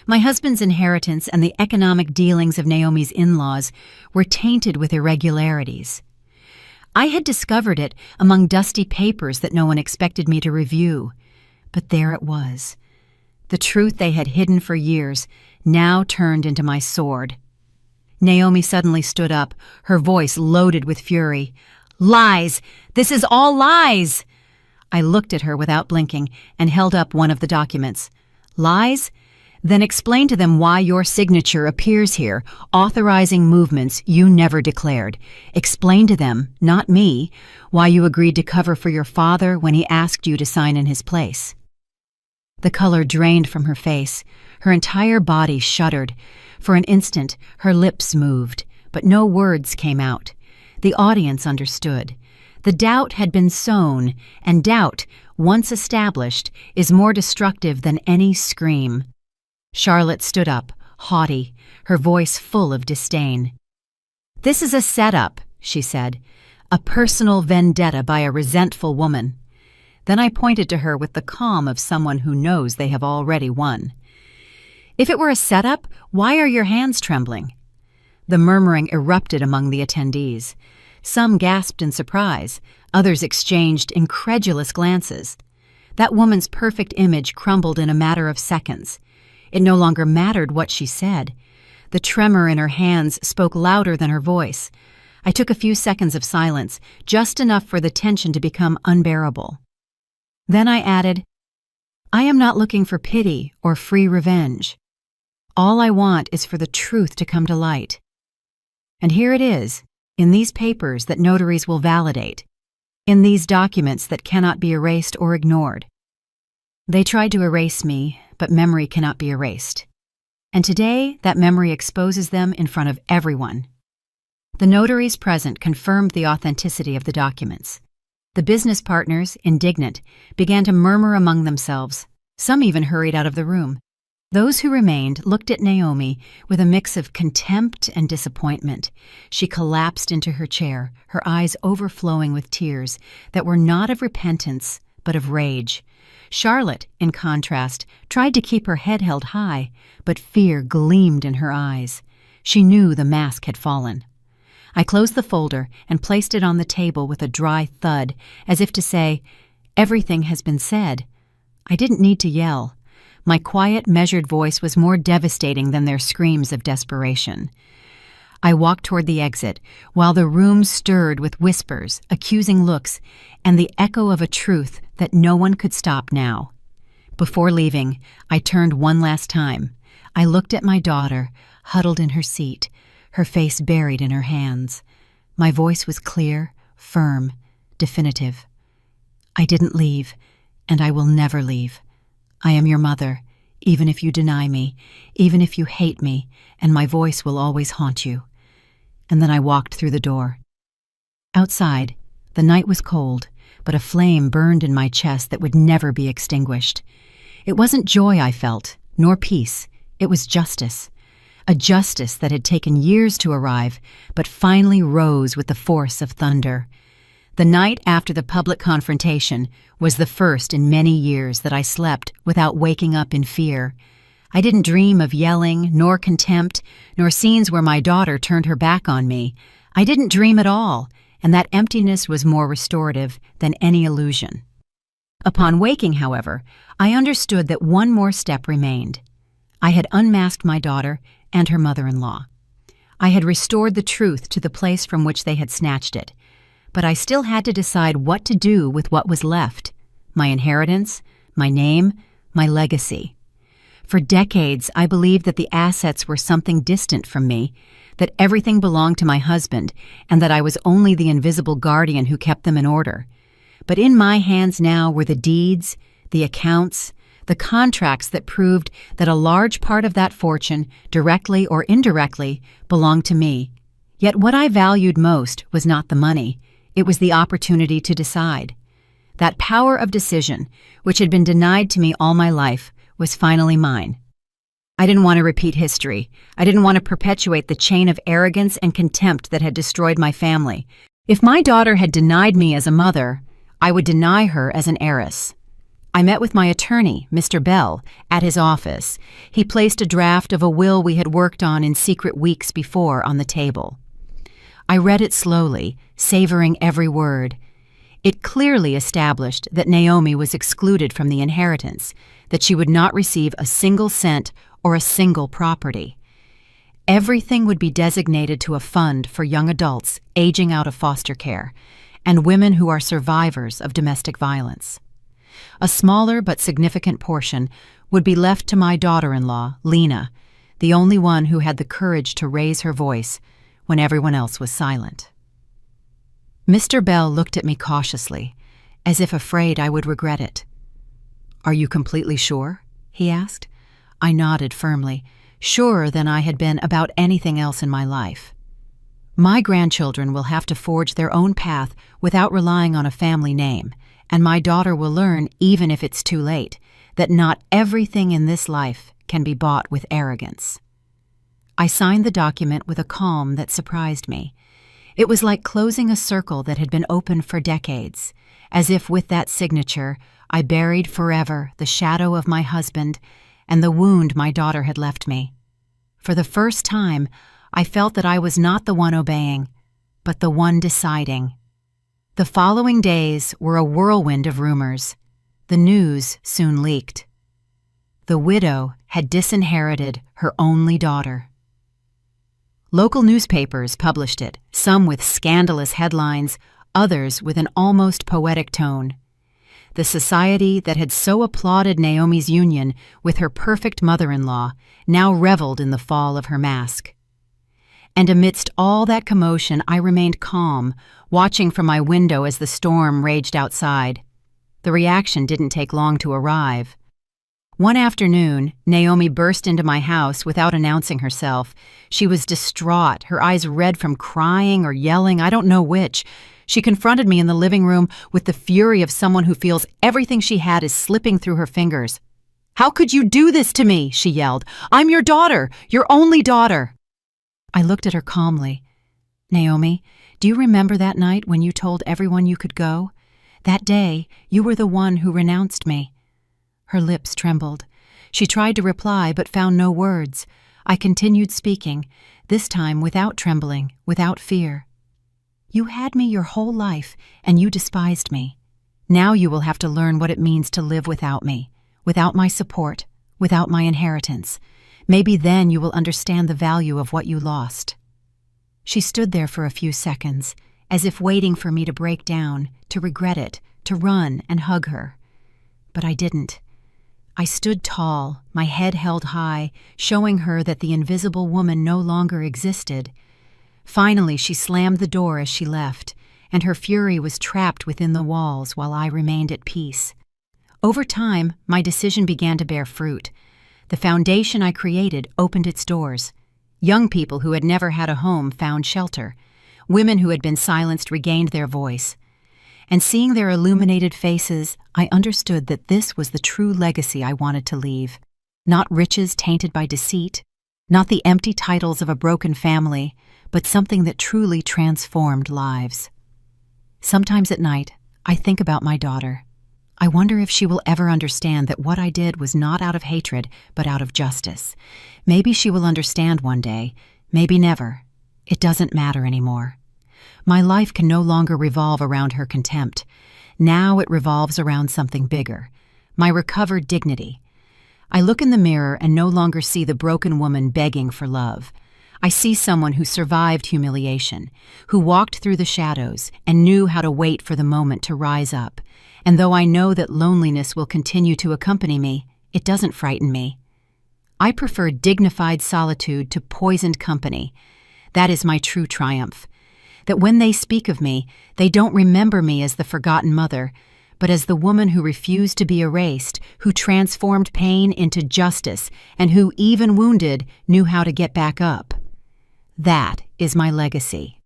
My husband's inheritance and the economic dealings of Naomi's in-laws were tainted with irregularities. I had discovered it among dusty papers that no one expected me to review. But there it was. The truth they had hidden for years now turned into my sword. Naomi suddenly stood up, her voice loaded with fury. "Lies! This is all lies!" I looked at her without blinking and held up one of the documents. "Lies? Then explain to them why your signature appears here, authorizing movements you never declared. Explain to them, not me, why you agreed to cover for your father when he asked you to sign in his place." The color drained from her face. Her entire body shuddered. For an instant, her lips moved, but no words came out. The audience understood. The doubt had been sown, and doubt, once established, is more destructive than any scream. Charlotte stood up, haughty, her voice full of disdain. "This is a setup," she said, "a personal vendetta by a resentful woman." Then I pointed to her with the calm of someone who knows they have already won. "If it were a setup, why are your hands trembling?" The murmuring erupted among the attendees. Some gasped in surprise, others exchanged incredulous glances. That woman's perfect image crumbled in a matter of seconds. It no longer mattered what she said. The tremor in her hands spoke louder than her voice. I took a few seconds of silence, just enough for the tension to become unbearable. Then I added, "I am not looking for pity or free revenge. All I want is for the truth to come to light. And here it is, in these papers that notaries will validate, in these documents that cannot be erased or ignored. They tried to erase me, but memory cannot be erased. And today, that memory exposes them in front of everyone." The notaries present confirmed the authenticity of the documents. The business partners, indignant, began to murmur among themselves. Some even hurried out of the room. Those who remained looked at Naomi with a mix of contempt and disappointment. She collapsed into her chair, her eyes overflowing with tears that were not of repentance, but of rage. Charlotte, in contrast, tried to keep her head held high, but fear gleamed in her eyes. She knew the mask had fallen. I closed the folder and placed it on the table with a dry thud, as if to say, "Everything has been said." I didn't need to yell. My quiet, measured voice was more devastating than their screams of desperation. I walked toward the exit, while the room stirred with whispers, accusing looks, and the echo of a truth that no one could stop now. Before leaving, I turned one last time. I looked at my daughter, huddled in her seat, her face buried in her hands. My voice was clear, firm, definitive. I didn't leave, and I will never leave. I am your mother, even if you deny me, even if you hate me, and my voice will always haunt you. And then I walked through the door. Outside, the night was cold, but a flame burned in my chest that would never be extinguished. It wasn't joy I felt, nor peace. It was justice. A justice that had taken years to arrive, but finally rose with the force of thunder. The night after the public confrontation was the first in many years that I slept without waking up in fear. I didn't dream of yelling, nor contempt, nor scenes where my daughter turned her back on me. I didn't dream at all, and that emptiness was more restorative than any illusion. Upon waking, however, I understood that one more step remained. I had unmasked my daughter and her mother-in-law. I had restored the truth to the place from which they had snatched it, but I still had to decide what to do with what was left: my inheritance, my name, my legacy. For decades, I believed that the assets were something distant from me, that everything belonged to my husband, and that I was only the invisible guardian who kept them in order. But in my hands now were the deeds, the accounts, the contracts that proved that a large part of that fortune, directly or indirectly, belonged to me. Yet what I valued most was not the money, it was the opportunity to decide. That power of decision, which had been denied to me all my life, was finally mine. I didn't want to repeat history. I didn't want to perpetuate the chain of arrogance and contempt that had destroyed my family. If my daughter had denied me as a mother, I would deny her as an heiress. I met with my attorney, Mr. Bell, at his office. He placed a draft of a will we had worked on in secret weeks before on the table. I read it slowly, savoring every word. It clearly established that Naomi was excluded from the inheritance, that she would not receive a single cent or a single property. Everything would be designated to a fund for young adults aging out of foster care and women who are survivors of domestic violence. A smaller but significant portion would be left to my daughter-in-law, Lena, the only one who had the courage to raise her voice when everyone else was silent. Mr. Bell looked at me cautiously, as if afraid I would regret it. "Are you completely sure?" he asked. I nodded firmly, surer than I had been about anything else in my life. My grandchildren will have to forge their own path without relying on a family name, and my daughter will learn, even if it's too late, that not everything in this life can be bought with arrogance. I signed the document with a calm that surprised me. It was like closing a circle that had been open for decades, as if with that signature I buried forever the shadow of my husband and the wound my daughter had left me. For the first time, I felt that I was not the one obeying, but the one deciding. The following days were a whirlwind of rumors. The news soon leaked. The widow had disinherited her only daughter. Local newspapers published it, some with scandalous headlines, others with an almost poetic tone. The society that had so applauded Naomi's union with her perfect mother-in-law now reveled in the fall of her mask. And amidst all that commotion, I remained calm, watching from my window as the storm raged outside. The reaction didn't take long to arrive. One afternoon, Naomi burst into my house without announcing herself. She was distraught, her eyes red from crying or yelling, I don't know which. She confronted me in the living room with the fury of someone who feels everything she had is slipping through her fingers. "How could you do this to me?" she yelled. "I'm your daughter, your only daughter." I looked at her calmly. "Naomi, do you remember that night when you told everyone you could go? That day, you were the one who renounced me." Her lips trembled. She tried to reply but found no words. I continued speaking, this time without trembling, without fear. "You had me your whole life, and you despised me. Now you will have to learn what it means to live without me, without my support, without my inheritance. Maybe then you will understand the value of what you lost." She stood there for a few seconds, as if waiting for me to break down, to regret it, to run and hug her. But I didn't. I stood tall, my head held high, showing her that the invisible woman no longer existed. Finally, she slammed the door as she left, and her fury was trapped within the walls while I remained at peace. Over time, my decision began to bear fruit. The foundation I created opened its doors. Young people who had never had a home found shelter. Women who had been silenced regained their voice. And seeing their illuminated faces, I understood that this was the true legacy I wanted to leave. Not riches tainted by deceit, not the empty titles of a broken family, but something that truly transformed lives. Sometimes at night, I think about my daughter. I wonder if she will ever understand that what I did was not out of hatred, but out of justice. Maybe she will understand one day, maybe never. It doesn't matter anymore. My life can no longer revolve around her contempt. Now it revolves around something bigger, my recovered dignity. I look in the mirror and no longer see the broken woman begging for love. I see someone who survived humiliation, who walked through the shadows and knew how to wait for the moment to rise up. And though I know that loneliness will continue to accompany me, it doesn't frighten me. I prefer dignified solitude to poisoned company. That is my true triumph. That when they speak of me, they don't remember me as the forgotten mother, but as the woman who refused to be erased, who transformed pain into justice, and who, even wounded, knew how to get back up. That is my legacy.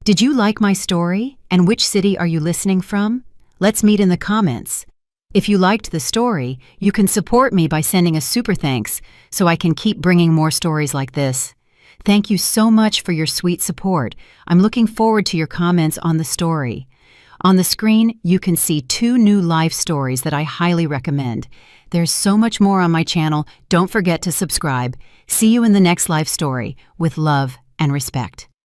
Did you like my story? And which city are you listening from? Let's meet in the comments. If you liked the story, you can support me by sending a super thanks so I can keep bringing more stories like this. Thank you so much for your sweet support. I'm looking forward to your comments on the story. On the screen, you can see 2 new life stories that I highly recommend. There's so much more on my channel. Don't forget to subscribe. See you in the next life story with love and respect.